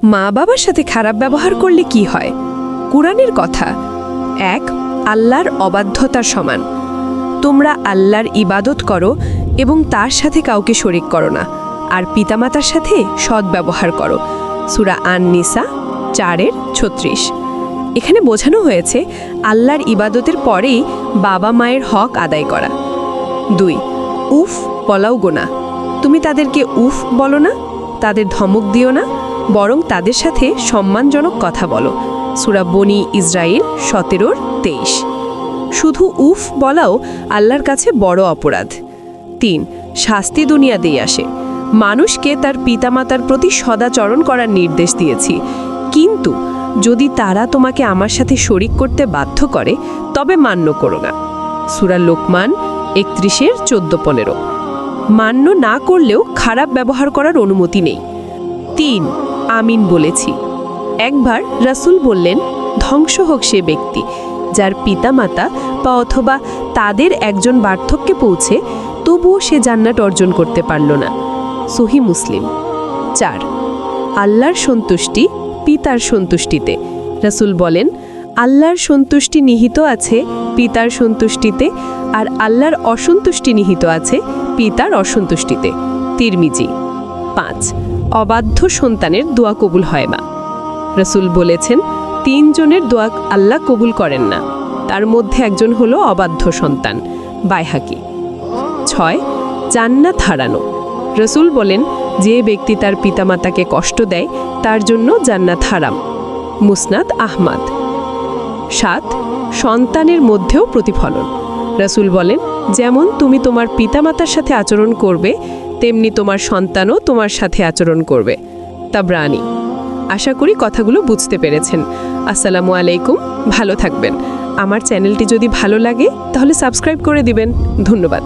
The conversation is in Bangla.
মা বাবার সাথে খারাপ ব্যবহার করলে কি হয়? কুরআনের কথা ১ আল্লাহর অবাধ্যতার সমান। তোমরা আল্লাহর ইবাদত করো এবং তার সাথে কাউকে শরিক করো না, আর পিতামাতার সাথে সদ্ব্যবহার করো। সূরা আন-নিসা ৪:৩৬। এখানে বোঝানো হয়েছে আল্লাহর ইবাদতের পরেই বাবা মায়ের হক আদায় করা। ২ উফ বলাও গোনা। তুমি তাদেরকে উফ বলো না, তাদের ধমক দিও না, বরং তাদের সাথে সম্মানজনক কথা বলো। সূরা বনী ইসরাইল ১৭:২৩। শুধু উফ বলাও আল্লাহর কাছে বড় অপরাধ। ৩ শাস্তি দুনিয়াতেই আসে। মানুষকে তার পিতামাতার প্রতি সদাচরণ করার নির্দেশ দিয়েছি, কিন্তু যদি তারা তোমাকে আমার সাথে শরিক করতে বাধ্য করে তবে মান্য করো না। সূরা লোকমান ৩১:১৪-১৫। মান্য না করলেও খারাপ ব্যবহার করার অনুমতি নেই। ৩ আমিন বলেছি। একবার রাসূল বললেন, ধ্বংস হোক সে ব্যক্তি যার পিতামাতা বা অথবা তাদের একজন বার্ধক্যে পৌঁছে তবুও সে জান্নাত অর্জন করতে পারল না। সহিহ মুসলিম। ৪ আল্লাহর সন্তুষ্টি পিতার সন্তুষ্টিতে। রাসূল বলেন, আল্লাহর সন্তুষ্টি নিহিত আছে পিতার সন্তুষ্টিতে, আর আল্লাহর অসন্তুষ্টি নিহিত আছে পিতার অসন্তুষ্টিতে। তিরমিজি। ৫ অবাধ্য সন্তানের দোয়া কবুল হয় না। রাসূল বলেছেন, ৩ জনের দোয়া আল্লাহ কবুল করেন না, তার মধ্যে একজন হলো অবাধ্য সন্তান। বাইহাকি। ৬ জান্নাত হারানো। রাসূল বলেন, যে ব্যক্তি তার পিতামাতাকে কষ্ট দেয় তার জন্য জান্নাত হারাম। মুসনাদ আহমদ। ৭ সন্তানের মধ্যেও প্রতিফলন। রাসূল বলেন, যেমন তুমি তোমার পিতামাতার সাথে আচরণ করবে তেমনি তোমার সন্তানও তোমার সাথে আচরণ করবে। তাবরানী। আশা করি কথাগুলো বুঝতে পেরেছেন। আসসালামু আলাইকুম, ভালো থাকবেন। আমার চ্যানেলটি যদি ভালো লাগে তাহলে সাবস্ক্রাইব করে দিবেন। ধন্যবাদ।